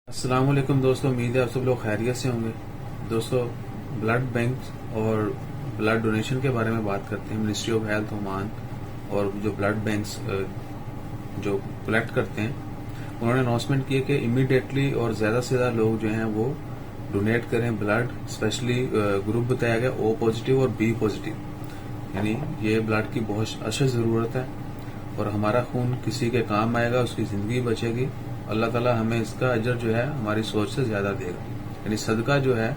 السلام علیکم دوستو، امید ہے آپ سب لوگ خیریت سے ہوں گے۔ دوستو، بلڈ بینک اور بلڈ ڈونیشن کے بارے میں بات کرتے ہیں۔ منسٹری آف ہیلتھ عمان اور جو بلڈ بینکس جو کلیکٹ کرتے ہیں، انہوں نے اناؤنسمنٹ کی ہے کہ امیڈیٹلی اور زیادہ سے زیادہ لوگ جو ہیں وہ ڈونیٹ کریں بلڈ، اسپیشلی گروپ بتایا گیا او پازیٹیو اور بی پازیٹیو، یعنی یہ بلڈ کی بہت اشد ضرورت ہے اور ہمارا خون کسی کے کام آئے گا، اس کی زندگی بچے گی۔ اللہ تعالیٰ ہمیں اس کا اجر جو ہے ہماری سوچ سے زیادہ دے گا، یعنی صدقہ جو ہے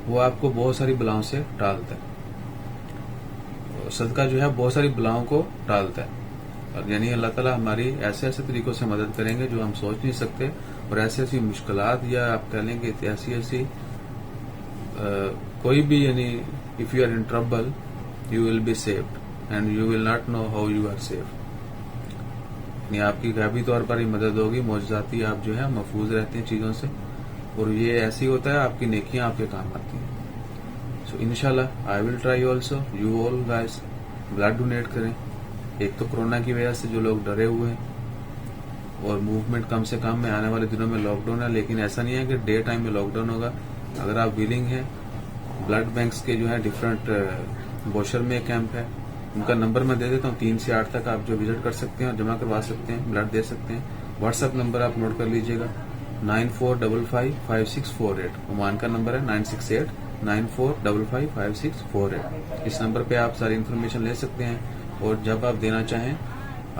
وہ آپ کو بہت ساری بلاؤں سے ٹالتا ہے۔ صدقہ جو ہے بہت ساری بلاؤں کو ٹالتا ہے، اور یعنی اللہ تعالیٰ ہماری ایسے ایسے طریقوں سے مدد کریں گے جو ہم سوچ نہیں سکتے، اور ایسی ایسی مشکلات یا آپ کہہ لیں کہ ایسی کوئی بھی، یعنی if you are in trouble you will be saved and you will not know how you are safe, یعنی آپ کی غیبی طور پر ہی مدد ہوگی، معجزاتی آپ جو ہے محفوظ رہتے ہیں چیزوں سے، اور یہ ایسی ہوتا ہے آپ کی نیکیاں آپ کے کام آتی ہیں۔ سو انشاءاللہ I will try also, you all guys blood donate کریں۔ ایک تو کورونا کی وجہ سے جو لوگ ڈرے ہوئے ہیں اور موومنٹ کم سے کم ہے، آنے والے دنوں میں لاک ڈاؤن ہے، لیکن ایسا نہیں ہے کہ ڈے ٹائم میں لاک ڈاؤن ہوگا۔ اگر آپ ویلنگ ہیں، بلڈ بینکس کے جو ہے ڈفرینٹ بوشر میں کیمپ ہے، ان کا نمبر میں دے دیتا ہوں، 3 سے 8 تک آپ جو وزٹ کر سکتے ہیں اور جمع کروا سکتے ہیں، بلڈ دے سکتے ہیں۔ واٹس ایپ نمبر آپ نوٹ کر لیجئے گا، 94555648، عمان کا نمبر ہے 9689455648۔ اس نمبر پہ آپ ساری انفارمیشن لے سکتے ہیں، اور جب آپ دینا چاہیں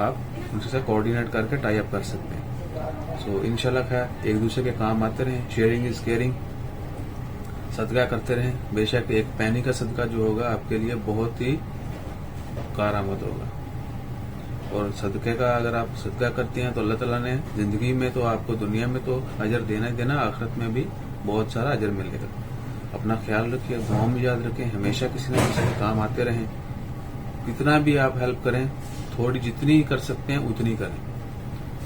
آپ ان سے کوآرڈینیٹ کر کے ٹائی اپ کر سکتے ہیں۔ سو انشاءاللہ خیر، ایک دوسرے کے کام آتے رہیں، شیئرنگ از کیئرنگ، صدقہ کرتے رہیں۔ بے شک ایک پینی کا صدقہ جو ہوگا آپ کے لیے بہت ہی کارآمد ہوگا، اور صدقے کا اگر آپ صدقہ کرتے ہیں تو اللہ تعالیٰ نے زندگی میں تو آپ کو دنیا میں تو اجر دینا ہی دینا، آخرت میں بھی بہت سارا اجر ملے گا۔ اپنا خیال رکھیے، دعاؤں میں یاد رکھیں، ہمیشہ کسی نہ کسی کے کام آتے رہیں۔ کتنا بھی آپ ہیلپ کریں، تھوڑی جتنی کر سکتے ہیں اتنی کریں۔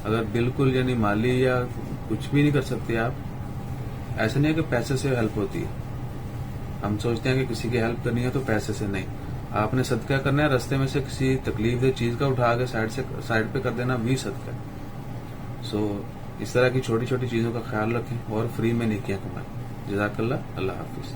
اگر بالکل یعنی مالی یا کچھ بھی نہیں کر سکتے آپ، ایسا نہیں ہے کہ پیسے سے ہیلپ ہوتی ہے۔ ہم سوچتے ہیں کہ کسی کی ہیلپ کرنی ہے تو پیسے سے، نہیں، آپ نے صدقہ کرنا ہے، رستے میں سے کسی تکلیف دہ چیز کا اٹھا کے سائڈ پہ کر دینا بھی صدقہ ہے۔ سو اس طرح کی چھوٹی چھوٹی چیزوں کا خیال رکھیں اور فری میں نیکیاں کمائیں۔ جزاک اللہ، اللہ حافظ۔